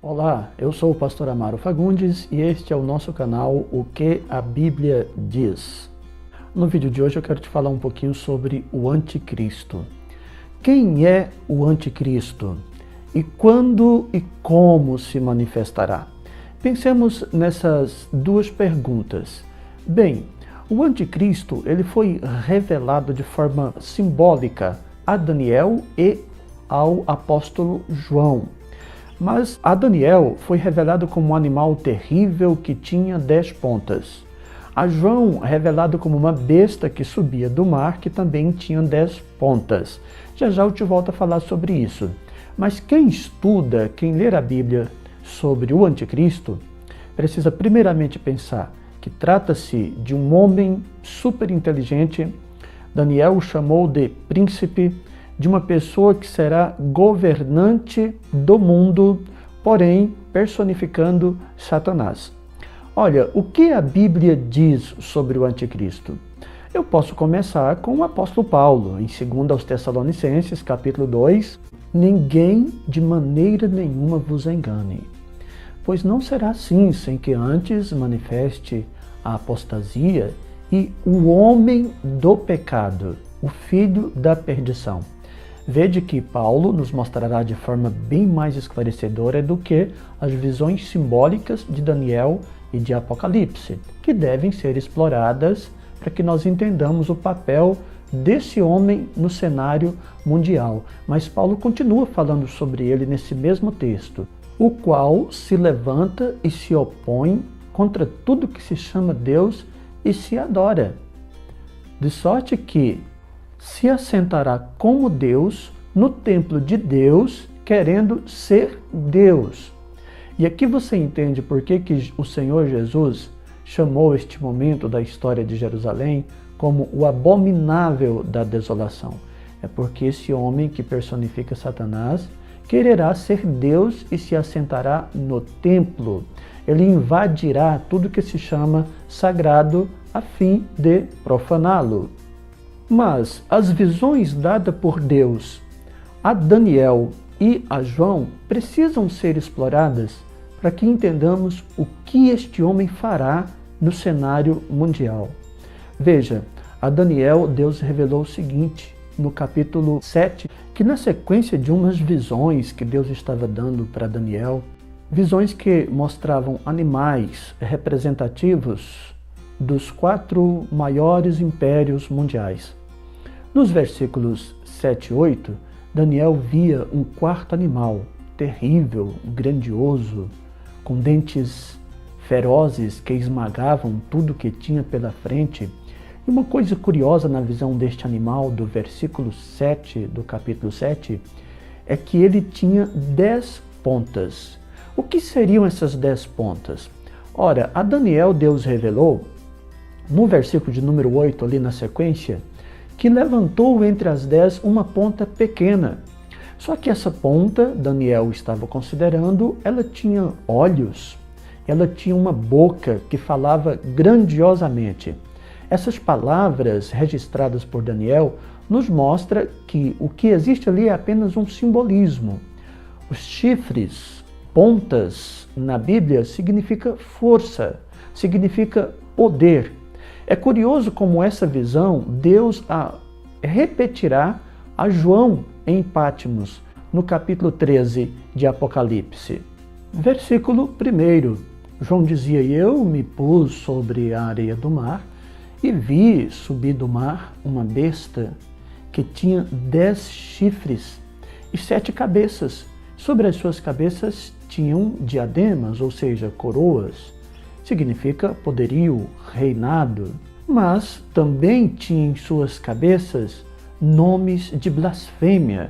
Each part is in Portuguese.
Olá, eu sou o pastor Amaro Fagundes e este é o nosso canal O que a Bíblia diz. No vídeo de hoje eu quero te falar um pouquinho sobre o anticristo. Quem é o anticristo? E quando e como se manifestará? Pensemos nessas duas perguntas. Bem, o anticristo ele foi revelado de forma simbólica a Daniel e ao apóstolo João. Mas a Daniel foi revelado como um animal terrível que tinha 10 pontas. A João revelado como uma besta que subia do mar que também tinha 10 pontas. Já já eu te volto a falar sobre isso. Mas quem estuda, quem ler a Bíblia sobre o anticristo, precisa primeiramente pensar que trata-se de um homem super inteligente. Daniel o chamou de príncipe, de uma pessoa que será governante do mundo, porém personificando Satanás. Olha, o que a Bíblia diz sobre o anticristo? Eu posso começar com o apóstolo Paulo, em 2 aos Tessalonicenses, capítulo 2, ninguém de maneira nenhuma vos engane, pois não será assim sem que antes manifeste a apostasia e o homem do pecado, o filho da perdição. Vede que Paulo nos mostrará de forma bem mais esclarecedora do que as visões simbólicas de Daniel e de Apocalipse, que devem ser exploradas para que nós entendamos o papel desse homem no cenário mundial. Mas Paulo continua falando sobre ele nesse mesmo texto, o qual se levanta e se opõe contra tudo que se chama Deus e se adora, de sorte que se assentará como Deus no templo de Deus, querendo ser Deus. E aqui você entende por que o Senhor Jesus chamou este momento da história de Jerusalém como o abominável da desolação. É porque esse homem que personifica Satanás quererá ser Deus e se assentará no templo. Ele invadirá tudo que se chama sagrado a fim de profaná-lo. Mas as visões dadas por Deus a Daniel e a João precisam ser exploradas para que entendamos o que este homem fará no cenário mundial. Veja, a Daniel Deus revelou o seguinte no capítulo 7, que na sequência de umas visões que Deus estava dando para Daniel, visões que mostravam animais representativos dos 4 maiores impérios mundiais. Nos versículos 7 e 8, Daniel via um quarto animal, terrível, grandioso, com dentes ferozes que esmagavam tudo que tinha pela frente. E uma coisa curiosa na visão deste animal, do versículo 7 do capítulo 7, é que ele tinha 10 pontas. O que seriam essas 10 pontas? Ora, a Daniel Deus revelou, no versículo de número 8, ali na sequência, que levantou entre as 10 uma ponta pequena. Só que essa ponta, Daniel estava considerando, ela tinha olhos, ela tinha uma boca que falava grandiosamente. Essas palavras registradas por Daniel nos mostra que o que existe ali é apenas um simbolismo. Os chifres, pontas, na Bíblia, significa força, significa poder. É curioso como essa visão Deus a repetirá a João em Patmos, no capítulo 13 de Apocalipse. Versículo 1. João dizia, eu me pus sobre a areia do mar e vi subir do mar uma besta que tinha 10 chifres e 7 cabeças. Sobre as suas cabeças tinham diademas, ou seja, coroas. Significa poderio, reinado, mas também tinha em suas cabeças nomes de blasfêmia.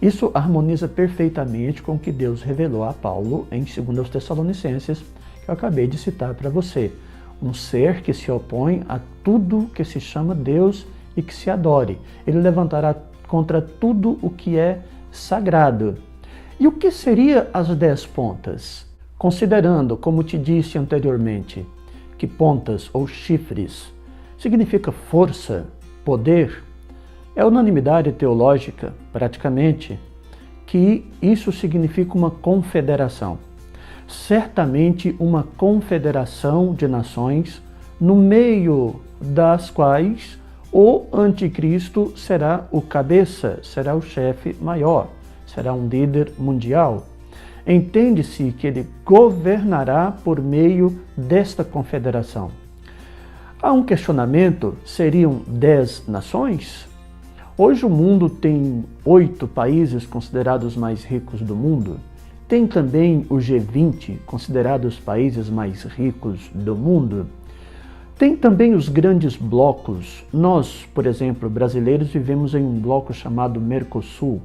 Isso harmoniza perfeitamente com o que Deus revelou a Paulo em 2 aos Tessalonicenses, que eu acabei de citar para você. Um ser que se opõe a tudo que se chama Deus e que se adore. Ele levantará contra tudo o que é sagrado. E o que seria as 10 pontas? Considerando, como te disse anteriormente, que pontas ou chifres significa força, poder, é unanimidade teológica, praticamente, que isso significa uma confederação. certamente uma confederação de nações, no meio das quais o anticristo será o cabeça, será o chefe maior, será um líder mundial. Entende-se que ele governará por meio desta confederação. Há um questionamento: seriam 10 nações? Hoje o mundo tem 8 países considerados mais ricos do mundo. Tem também o G20, considerados os países mais ricos do mundo. Tem também os grandes blocos. Nós, por exemplo, brasileiros, vivemos em um bloco chamado Mercosul,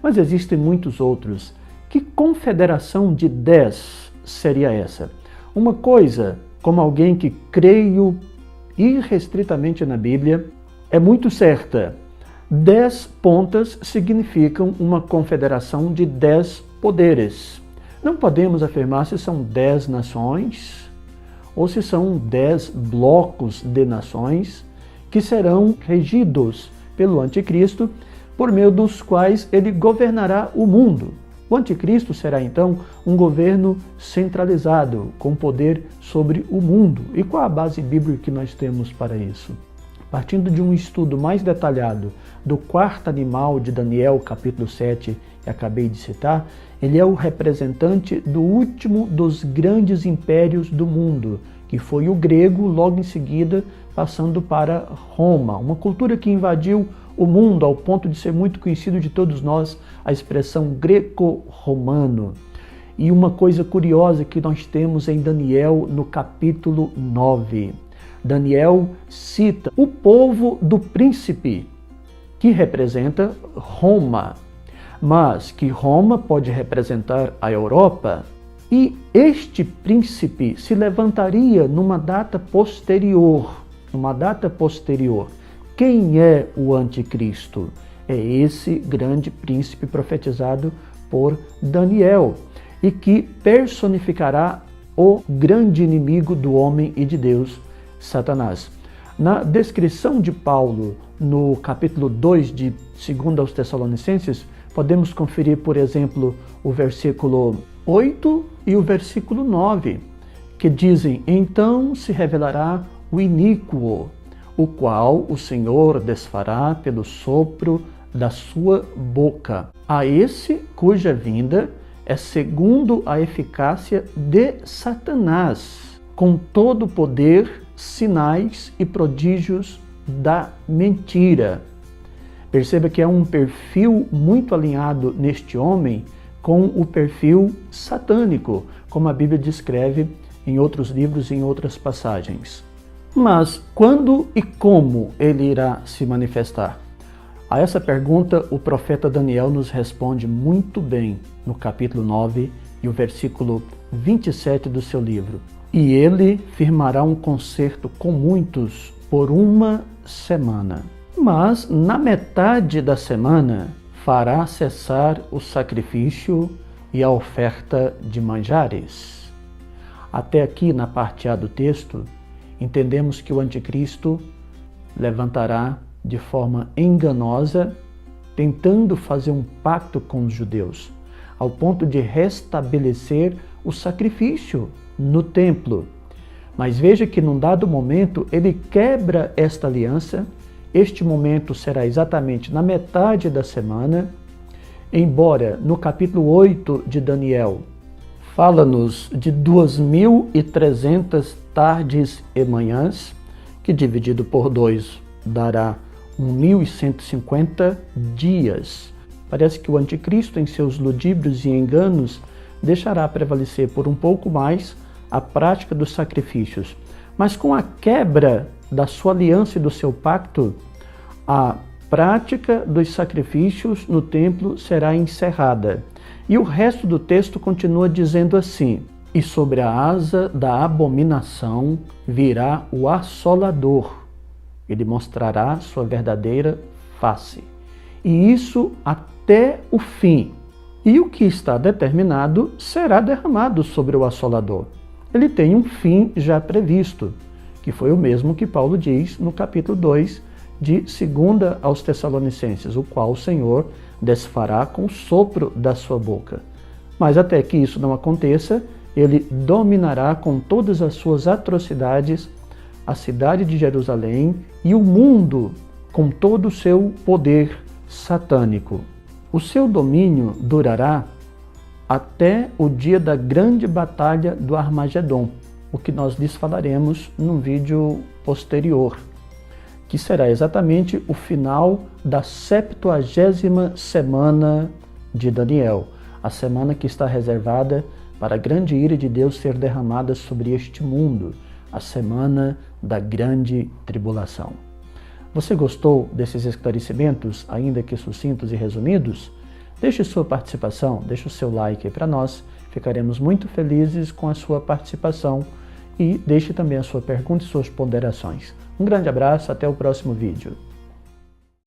mas existem muitos outros. Que confederação de 10 seria essa? Uma coisa, como alguém que creio irrestritamente na Bíblia, é muito certa. 10 pontas significam uma confederação de 10 poderes. Não podemos afirmar se são 10 nações ou se são 10 blocos de nações que serão regidos pelo anticristo, por meio dos quais ele governará o mundo. O anticristo será então um governo centralizado, com poder sobre o mundo. E qual a base bíblica que nós temos para isso? Partindo de um estudo mais detalhado do quarto animal de Daniel, capítulo 7, que acabei de citar, ele é o representante do último dos grandes impérios do mundo, que foi o grego, logo em seguida passando para Roma, uma cultura que invadiu o mundo ao ponto de ser muito conhecido de todos nós, a expressão greco-romano. E uma coisa curiosa que nós temos em Daniel, no capítulo 9. Daniel cita o povo do príncipe, que representa Roma, mas que Roma pode representar a Europa, e este príncipe se levantaria numa data posterior. Quem é o anticristo? É esse grande príncipe profetizado por Daniel e que personificará o grande inimigo do homem e de Deus, Satanás. Na descrição de Paulo, no capítulo 2 de 2 aos Tessalonicenses, podemos conferir, por exemplo, o versículo 8 e o versículo 9, que dizem: então se revelará o iníquo, o qual o Senhor desfará pelo sopro da sua boca, a esse cuja vinda é segundo a eficácia de Satanás, com todo o poder, sinais e prodígios da mentira. Perceba que é um perfil muito alinhado neste homem com o perfil satânico, como a Bíblia descreve em outros livros e em outras passagens. Mas quando e como ele irá se manifestar? A essa pergunta, o profeta Daniel nos responde muito bem no capítulo 9 e o versículo 27 do seu livro. E ele firmará um concerto com muitos por 1 semana. Mas na metade da semana fará cessar o sacrifício e a oferta de manjares. Até aqui, na parte A do texto, entendemos que o anticristo levantará de forma enganosa, tentando fazer um pacto com os judeus, ao ponto de restabelecer o sacrifício no templo. Mas veja que num dado momento ele quebra esta aliança. Este momento será exatamente na metade da semana, embora no capítulo 8 de Daniel fala-nos de 2.300 tardes e manhãs, que dividido por 2 dará 1.150 dias. Parece que o anticristo, em seus ludíbrios e enganos, deixará prevalecer por um pouco mais a prática dos sacrifícios. Mas com a quebra da sua aliança e do seu pacto, a prática dos sacrifícios no templo será encerrada. E o resto do texto continua dizendo assim: e sobre a asa da abominação virá o assolador. Ele mostrará sua verdadeira face. E isso até o fim. E o que está determinado será derramado sobre o assolador. Ele tem um fim já previsto, que foi o mesmo que Paulo diz no capítulo 2 de 2 aos Tessalonicenses, o qual o Senhor desfará com o sopro da sua boca. Mas até que isso não aconteça, ele dominará com todas as suas atrocidades a cidade de Jerusalém e o mundo com todo o seu poder satânico. O seu domínio durará até o dia da grande batalha do Armagedon, o que nós lhes falaremos num vídeo posterior, que será exatamente o final da 70ª semana de Daniel, a semana que está reservada para a grande ira de Deus ser derramada sobre este mundo, a semana da grande tribulação. Você gostou desses esclarecimentos, ainda que sucintos e resumidos? Deixe sua participação, deixe o seu like aí para nós, ficaremos muito felizes com a sua participação e deixe também a sua pergunta e suas ponderações. Um grande abraço, até o próximo vídeo.